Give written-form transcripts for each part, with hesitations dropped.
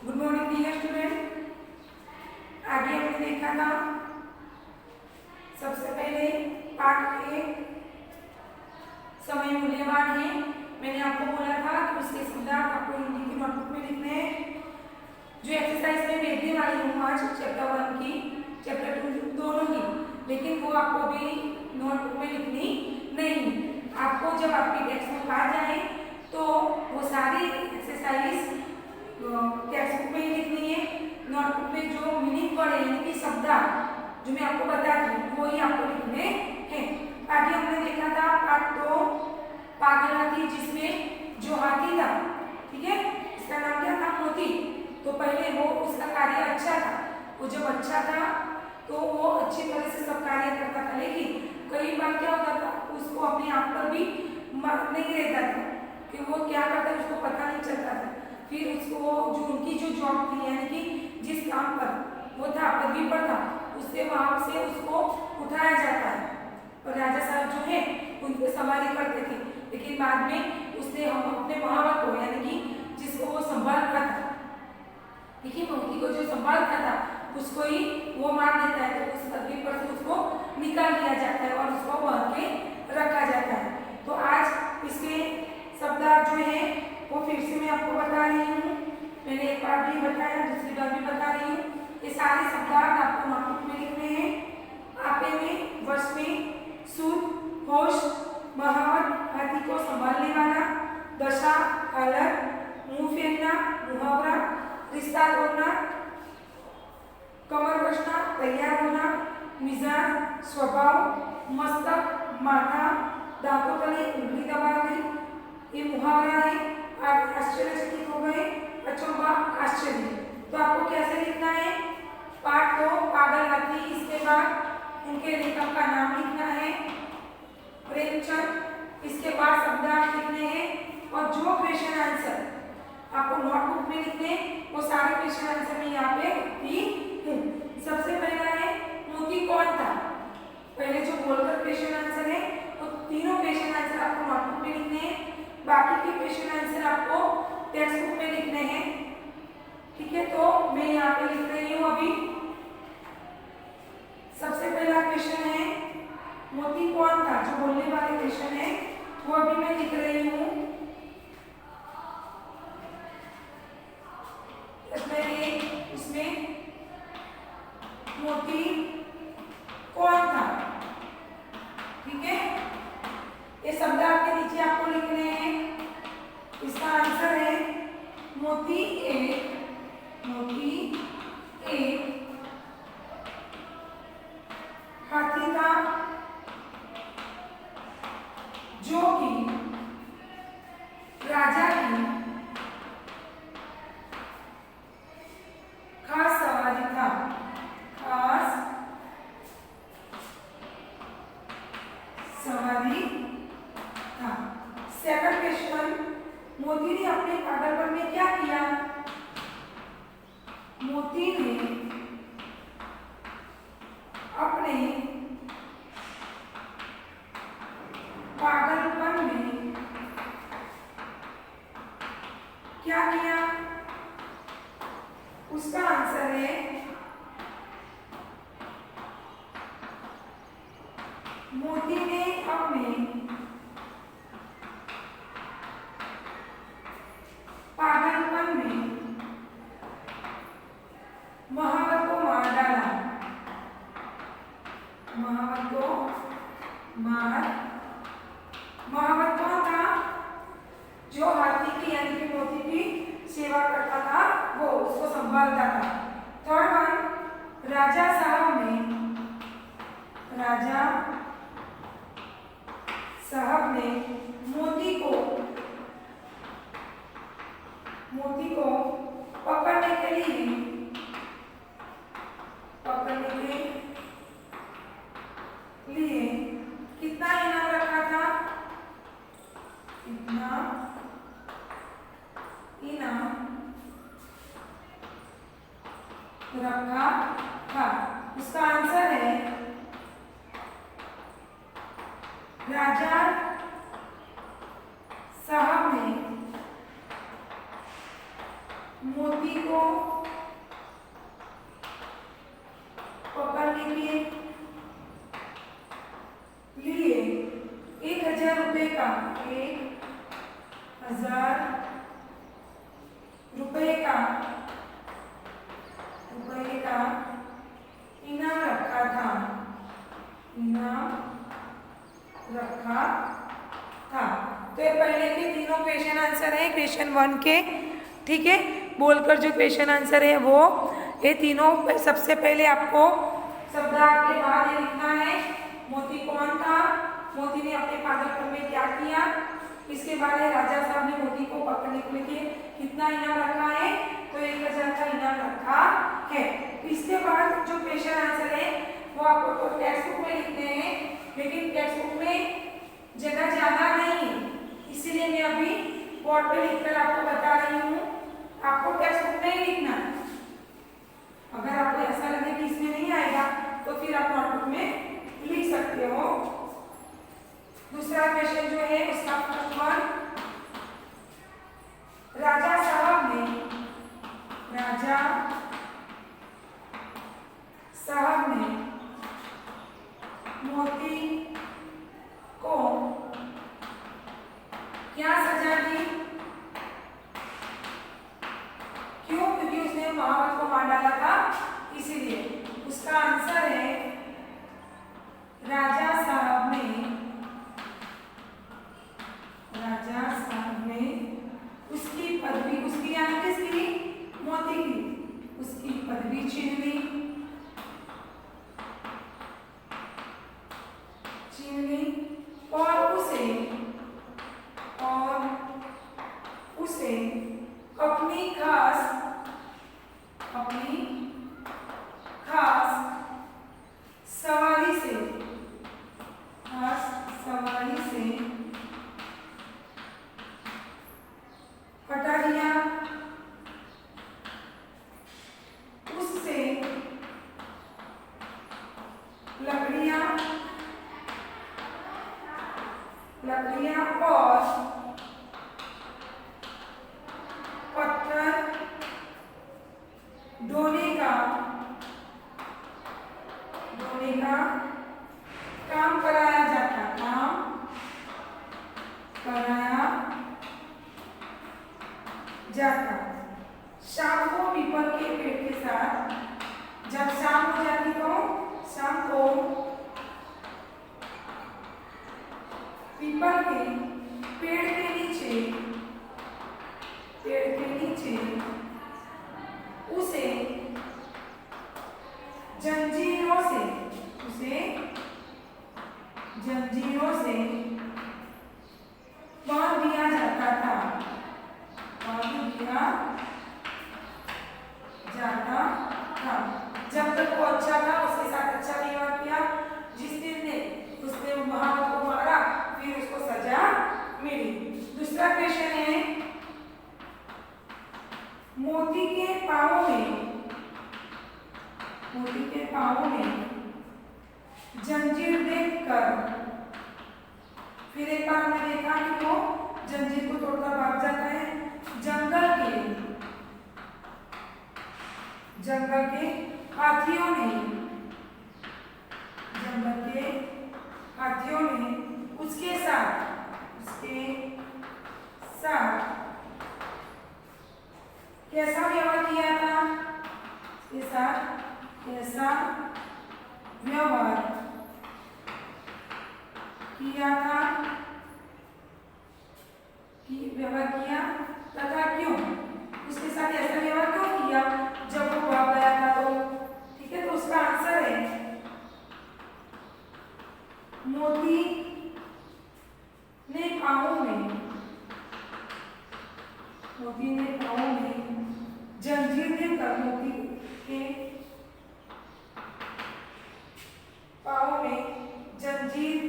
Good morning dear student. आगे हमने देखा था सबसे पहले पार्ट ए समय मूल्यवान है। मैंने आपको बोला था कि उसके सिद्धांत आपको हिंदी की नोटबुक में लिखने हैं। जो एक्सरसाइज में भेजने वाली हूँ आज चैप्टर 1 की चैप्टर 2 दोनों की, लेकिन वो आपको अभी नोटबुक में लिखनी नहीं। आपको जब आपकी टेक्स्ट बुक आ जाए तो वो सारी एक्सरसाइज टेक्स्ट बुक में ही लिखनी है। नोटबुक में जो मीनिंग पड़े यानी कि शब्द जो मैं आपको बता दूँ वो ही आपको लिखने हैं। आगे हमने देखा था पार्ट 2 पागल हाथी, जिसमें जो हाथी था, ठीक है, इसका नाम क्या था? मोती। तो पहले वो उसका कार्य अच्छा था, वो जब अच्छा था तो वो अच्छी तरह से सब कार्य करता था, लेकिन कई बार क्या होता था उसको अपने आप पर भी नहीं रहता था कि वो क्या करता है, उसको पता नहीं चलता था। फिर उसको जो उनकी जो जॉब थी यानी कि जिस काम पर वो था पदवी पर था, उससे वहां से उसको उठाया जाता है और राजा साहब जो है उनको सवारी करते थे। लेकिन बाद में उसने हम अपने महावत को यानी कि जिसको वो संभालता था, देखिए मोती को जो संभालता था उसको ही वो मार देता है, तो उस पदवी पर से उसको निकाल दिया जाता है और उसको वहां के रखा जाता है। तो आज इसके शब्दार्थ जो है वो फिर से मैं आपको बता रही हूँ। मैंने एक बार भी बताया, दूसरी बार भी बता रही हूँ। ये सारे शब्दार्थ आपको नोटबुक में लिखने हैं। आपे में वर्ष में सूद, होश, महावत, हाथी को संभालने वाला, दशा, हालत, मुंह फेरना, मुहावरा, रिश्ता तोड़ना, कमर कसना, तैयार होना, मिजाज, स्वभाव, मस्तक, माथा, दांतों तले उंगली दबा दी, ये मुहावरा है। आप आश्चर्यचकित हो गए, अचंभा, आश्चर्य। तो आपको कैसे लिखना है? पार्ट 2 पागल हाथी, इसके बाद उनके लेखक का नाम लिखना है प्रेमचंद, इसके बाद शब्दार्थ लिखने हैं और जो क्वेश्चन आंसर आपको नोटबुक में लिखने वो सारे क्वेश्चन आंसर मैं यहाँ पे दी हूँ। सबसे पहला है मोती कौन था, पहले जो बोलकर क्वेश्चन आंसर है वो तीनों क्वेश्चन आंसर आपको नोटबुक में लिखने हैं, बाकी के क्वेश्चन आंसर आपको टेक्स्ट बुक में लिखने हैं, ठीक है। तो मैं यहाँ पे लिख रही हूँ अभी। सबसे पहला क्वेश्चन है मोती कौन था, जो बोलने वाले क्वेश्चन है वो अभी मैं लिख रही हूँ। इसमें मोती कौन था, ठीक है। ये शब्दार्थ के नीचे आपको लिखने हैं। इसका आंसर है मोती एक हाथी था जो कि राजा की खास सवारी था, खास सवारी था। सेकंड क्वेश्चन, मोती ने अपने पागलपन में क्या किया? मोती ने अपने पागलपन में क्या किया? उसका आंसर है मोती ने अपने पागलपन में महावत को मार डाला, महावत को महावत कौन था? जो हाथी की यानी कि मोती की सेवा करता था, वो उसको संभालता था। थर्ड वन, राजा साहब ने मोती को पकड़ने के लिए कितना इनाम रखा था? कितना इनाम रखा था? इसका आंसर है राजा साहब ने को पकड़ने के लिए 1,000 रुपये का 1,000 रुपये का इनाम रखा था। तो ये पहले के तीनों क्वेश्चन आंसर है क्वेश्चन 1 के, ठीक है। बोलकर जो क्वेश्चन आंसर है वो ये तीनों। सबसे पहले आपको शब्दार्थ के बाद ये लिखना है मोती कौन था, मोती ने अपने पागलपन में क्या किया। इसके बाद राजा साहब ने मोती को पकड़ने के लिए कितना इनाम रखा है, तो 1,000 का इनाम रखा है। इसके बाद जो क्वेश्चन आंसर है वो आपको टेक्स्ट बुक में लिखने हैं, लेकिन टेक्स्ट बुक में जगह ज्यादा नहीं है, इसीलिए मैं अभी बोर्ड पे लिखकर आपको बता रही हूँ। आपको टेक्स्ट बुक में ही लिखना है। अगर आपको ऐसा लगे कि इसमें नहीं आएगा तो फिर आप नोटबुक में लिख सकते हो। दूसरा क्वेश्चन जो है उसका फर्स्ट राजा साहब ने मोती को क्या सजा दी? क्यों? क्योंकि उसने महावत को मार डाला था, इसीलिए। उसका आंसर है राजा साहब ने उसकी पदवी, उसकी यानी किसकी? मोती की, उसकी पदवी छीन ली और उसे अपनी खास सवारी से हटा दिया। उससे लकड़ियां और पत्थर ढोने का काम कराया जाता। शाम को पीपल के पेड़ के साथ, जब शाम हो जाती तो शाम को पीपल के पेड़ के नीचे उसे जंजीरों से बांध दिया जाता था। जब तक वो अच्छा था उसके साथ अच्छा व्यवहार किया। जिस दिन ने उसने महावत को मारा फिर उसको सजा मिली। दूसरा क्वेश्चन है मोती के पाँव में जंजीर देखकर, फिर एक बार हमने देखा कि वो जंजीर को तोड़कर भाग जाता है। जंगल के हाथियों ने उसके साथ कैसा व्यवहार किया था? उसके साथ कैसा व्यवहार किया तथा क्यों? उसके साथ ऐसा व्यवहार क्यों किया जब वो भाग गया था तो? ठीक है, तो उसका आंसर है मोती ने पाँव में जंजीर देकर, मोती के पाँव में जंजीर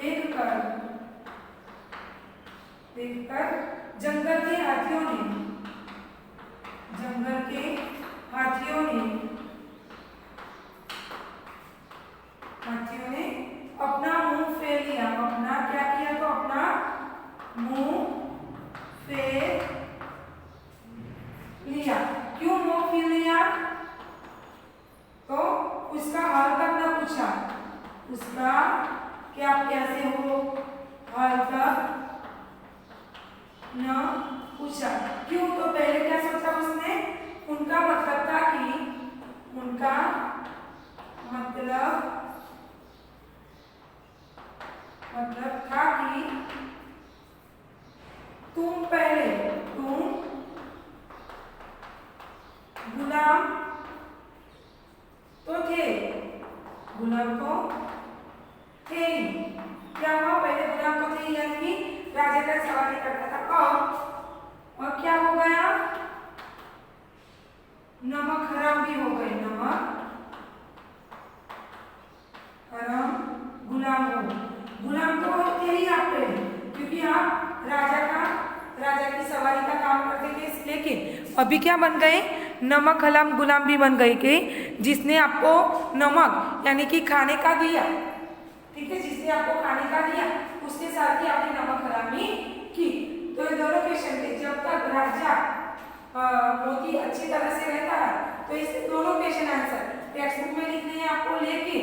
देखकर जंगल के हाथियों ने अपना मुंह फेर लिया। अपना क्या किया? तो अपना मुंह फेर उसका हाल तक न पूछा, उसका क्या आप कैसे हो हाल तक न पूछा। क्यों? तो पहले क्या सोचा उसने, उनका मतलब था कि उनका मतलब था कि तुम गुलाम तो थे, गुलाम तो थे ही। क्या हुआ? पहले गुलाम तो थे यानी कि राजा का सवारी करता था, और क्या हो गया? नमक हराम भी हो गए, नमक हराम गुलाम हो। गुलाम तो थे ही आप पहले, क्योंकि आप राजा की सवारी का काम करते थे, लेकिन अभी क्या बन गए? नमक हराम गुलाम भी बन गए कि जिसने आपको नमक यानी कि खाने का दिया, ठीक है, जिसने आपको खाने का दिया उसके साथ ही आपने नमक हरामी की। तो ये दोनों क्वेश्चन थे। जब तक राजा मोती अच्छी तरह से रहता है तो इससे दोनों क्वेश्चन आंसर टेक्स्ट बुक में लिखने हैं आपको, लेकिन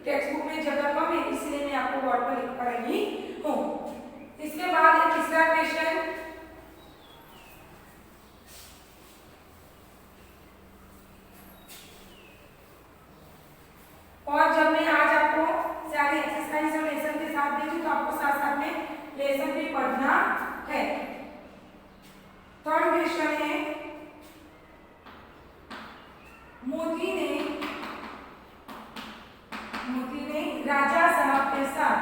टेक्स्ट बुक में जगह कम है इसलिए मैं आपको बोर्ड पर लिख कर रही हूँ। इसके बाद एक तीसरा क्वेश्चन, और जब मैं आज आपको सारे एक्सरसाइज और लेसन के साथ भेजूं तो आपको साथ साथ में लेसन भी पढ़ना है। थर्ड क्वेश्चन है, मोती ने राजा साहब के साथ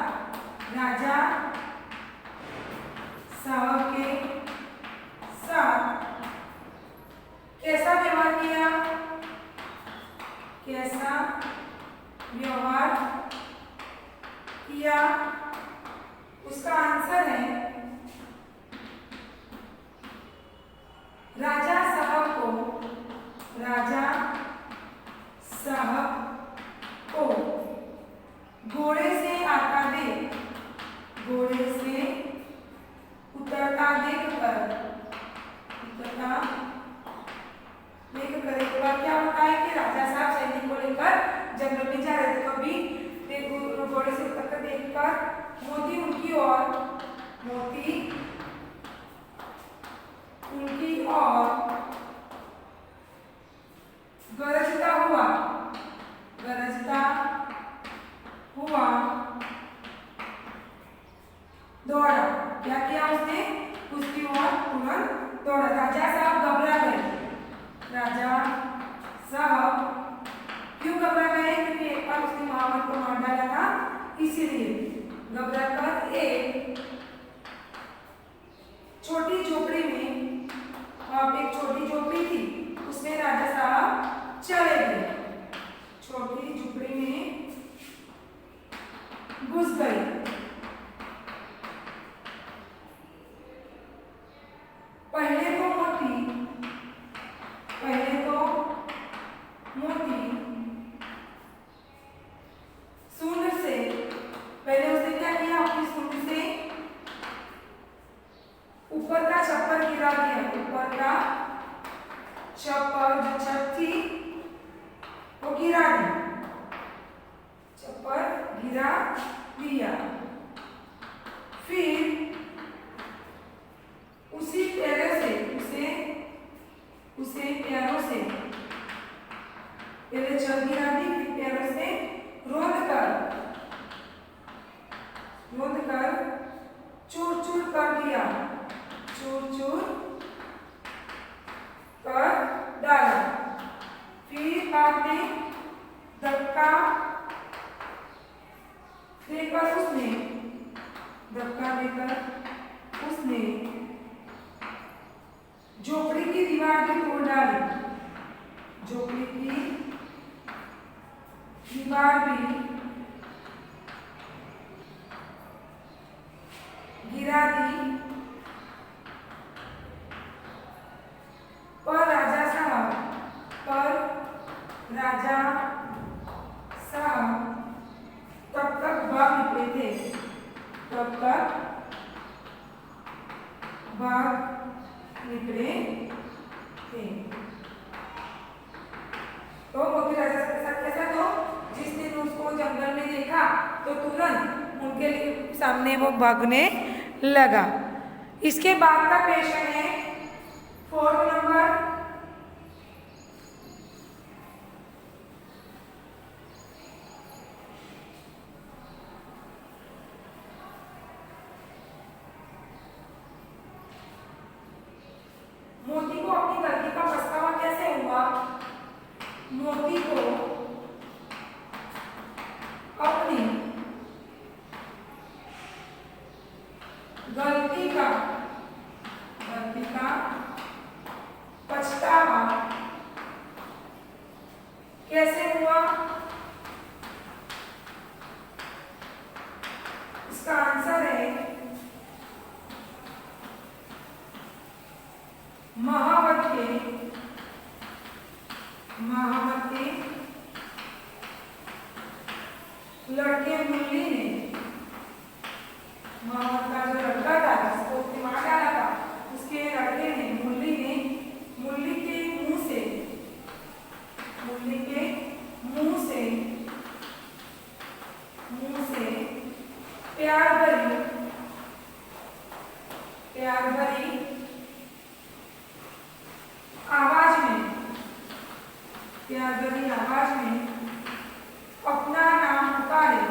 कैसा व्यवहार किया? उसका आंसर है राजा साहब को घोड़े से उतरता देखकर एक बार क्या होता है कि राजा साहब सैनिक को लेकर जंगल में जा रहे थे, कभी घोड़े से उतरकर देखकर मोती उनकी ओर गरजता हुआ दौड़ा। क्या किया उसने? उसकी ओर तुरंत दौड़ा। राजा साहब घबरा गए। राजा साहब क्यों घबरा गए? क्योंकि एक बार उसने महावर को मार डाला था, इसीलिए घबरा कर एक छोटी झोपड़ी में, एक छोटी झोपड़ी थी उसमें राजा साहब चले गए, छोटी झोपड़ी में घुस गए। पहले तो मोती सूंड से, पहले उसने क्या किया? अपनी सूंड से ऊपर का छप्पर गिरा दिया। ऊपर का छप्पर जो छत थी वो गिरा दी, छप्पर गिरा दिया। फिर उसी पैरों से पैरों से पहले छत गिरा दी, फिर पैरों से रोंद कर चूर चूर कर दिया, चूर कर डाला। फिर बाद में धक्का देकर उसने झोपड़ी की दीवार भी तोड़ डाली, झोपड़ी की दीवार भी गिरा दी। पर राजा साहब तब तक भाग निकले थे। तो मोती राजा के साथ कैसा? तो उनके सामने वो भागने लगा। इसके बाद का क्वेश्चन है 4 नंबर। मोती को अपनी गलती का पछतावा कैसे हुआ? मोती को अपनी गलती का पछतावा कैसे हुआ? इसका आंसर है महावत के लड़के मुरली ने, महावत का जो लड़का था जिसको उसने मार डाला था, उसके लड़के ने मुरली के मुंह से प्यार भरी आवाज में अपना नाम पुकारे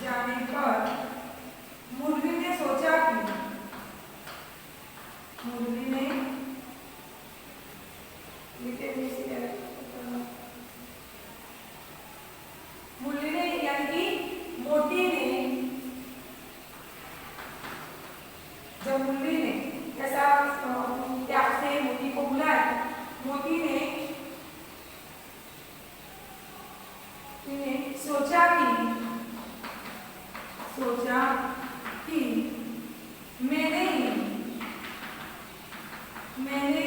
जाने पर मुरली ने सोचा कि यानी कि मोती ने, जब मुरली ने ऐसा त्याग से मोती को बुलाया, मोती ने सोचा कि मैंने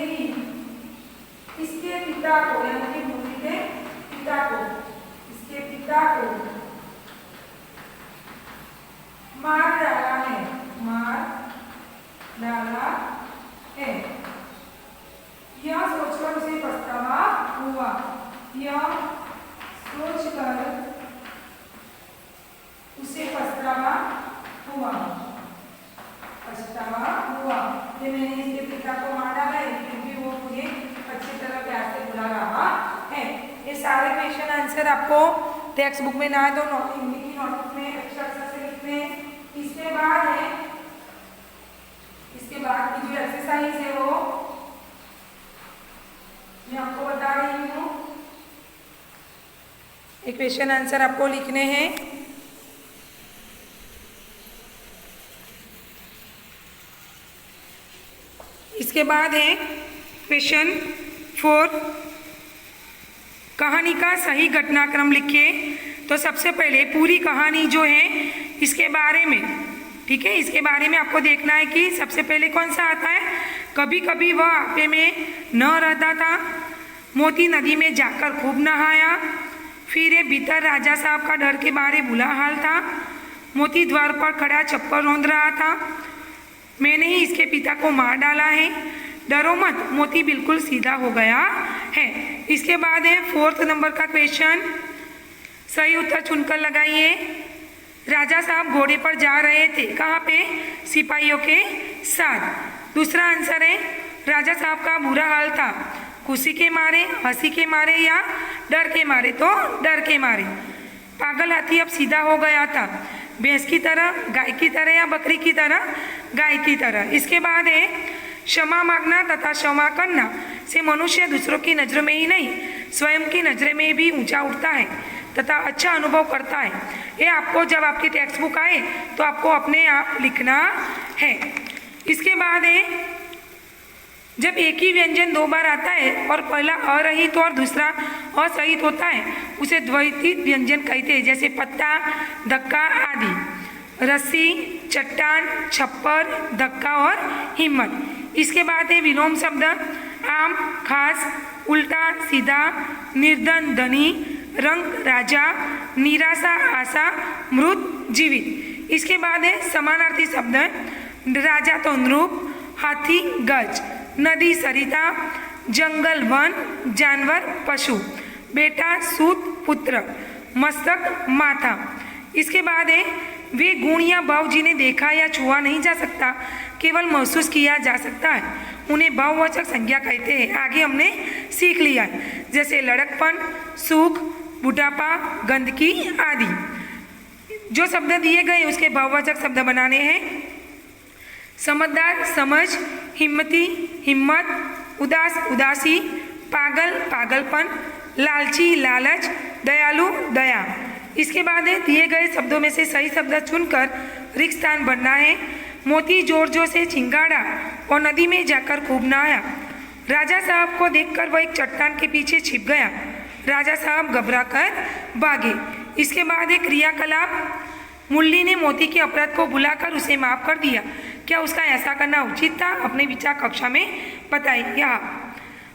ही इसके पिता को, यानी कि मुरली के पिता को, मार डाला है। यह सोचकर उसे पछतावा हुआ। कि मैंने इसके पिता को मार डाला है, फिर भी वो मुझे अच्छी तरह प्यार से बुला रहा है। ये सारे क्वेश्चन आंसर आपको टेक्स्ट बुक में ना है तो हिंदी की नोटबुक में अच्छे अक्षर से लिखने हैं। इसके बाद की जो एक्सरसाइज है वो मैं आपको बता रही हूँ। एक क्वेश्चन आंसर आपको लिखने हैं। इसके बाद है क्वेश्चन 4, कहानी का सही घटनाक्रम लिखिए। तो सबसे पहले पूरी कहानी जो है इसके बारे में, ठीक है, इसके बारे में आपको देखना है कि सबसे पहले कौन सा आता है। कभी कभी वह आपे में न रहता था, मोती नदी में जाकर खूब नहाया, फिर ये भीतर राजा साहब का डर के बारे बुरा हाल था, मोती द्वार पर खड़ा चप्पल रौंद रहा था, मैंने ही इसके पिता को मार डाला है, डरो मत, मोती बिल्कुल सीधा हो गया है। इसके बाद है 4 नंबर का क्वेश्चन, सही उत्तर चुनकर लगाइए। राजा साहब घोड़े पर जा रहे थे, कहाँ पे? सिपाहियों के साथ। दूसरा आंसर है राजा साहब का बुरा हाल था, खुशी के मारे, हंसी के मारे या डर के मारे? तो डर के मारे। पागल हाथी अब सीधा हो गया था, भैंस की तरह, गाय की तरह या बकरी की तरह? गाय की तरह। इसके बाद है क्षमा मांगना तथा क्षमा करना से मनुष्य दूसरों की नज़रों में ही नहीं स्वयं की नज़र में भी ऊंचा उठता है तथा अच्छा अनुभव करता है। ये आपको जब आपकी टेक्स्ट बुक आए तो आपको अपने आप लिखना है। इसके बाद है जब एक ही व्यंजन 2 बार आता है और पहला अरहित और दूसरा असहित होता है उसे द्वैतित व्यंजन कहते हैं, जैसे पत्ता, धक्का आदि। रस्सी, चट्टान, छप्पर, धक्का और हिम्मत। इसके बाद है विलोम शब्द, आम, खास, उल्टा, सीधा, निर्धन, धनी, रंग, राजा, निराशा, आशा, मृत, जीवित। इसके बाद है समानार्थी शब्द, राजा तो नृप, हाथी, गज, नदी सरिता, जंगल वन, जानवर पशु, बेटा सूत पुत्र, मस्तक माथा। इसके बाद है वे गुण या भाव जिन्हें देखा या छुआ नहीं जा सकता, केवल महसूस किया जा सकता है, उन्हें भाववाचक संज्ञा कहते हैं। आगे हमने सीख लिया है, जैसे लड़कपन, सुख, बुढ़ापा, गंदगी आदि। जो शब्द दिए गए उसके भाववाचक शब्द बनाने हैं। समझदार समझ, हिम्मती हिम्मत, उदास उदासी, पागल पागलपन, लालची लालच, दयालु दया। इसके बाद है दिए गए शब्दों में से सही शब्द चुनकर रिक्त स्थान भरना है। मोती जोर जोर से चिंगाड़ा और नदी में जाकर खूब नहाया। राजा साहब को देखकर वह एक चट्टान के पीछे छिप गया। राजा साहब घबराकर भागे। इसके बाद एक क्रियाकलाप, मुरली ने मोती के अपराध को बुलाकर उसे माफ कर दिया। क्या उसका ऐसा करना उचित था? अपने विचार कक्षा में बताइए। यहाँ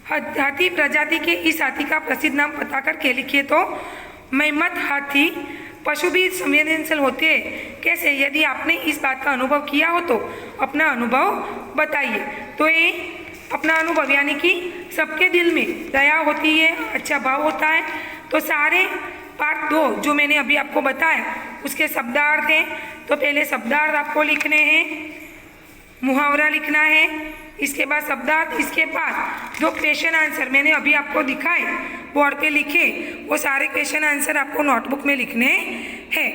हाथी प्रजाति के इस हाथी का प्रसिद्ध नाम पता करके लिखिए। तो मेहमत हाथी। पशु भी संवेदनशील होते हैं, कैसे? यदि आपने इस बात का अनुभव किया हो तो अपना अनुभव बताइए। तो ये अपना अनुभव यानी कि सबके दिल में दया होती है, अच्छा भाव होता है। तो सारे पार्ट 2 जो मैंने अभी आपको बताया उसके शब्दार्थ हैं। तो पहले शब्दार्थ आपको लिखने हैं, मुहावरा लिखना है, इसके बाद शब्दार्थ, इसके बाद जो क्वेश्चन आंसर मैंने अभी आपको दिखाए बोर्ड पे लिखे, वो सारे क्वेश्चन आंसर आपको नोटबुक में लिखने हैं।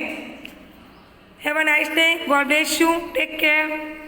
Have a nice day, God bless you, take care.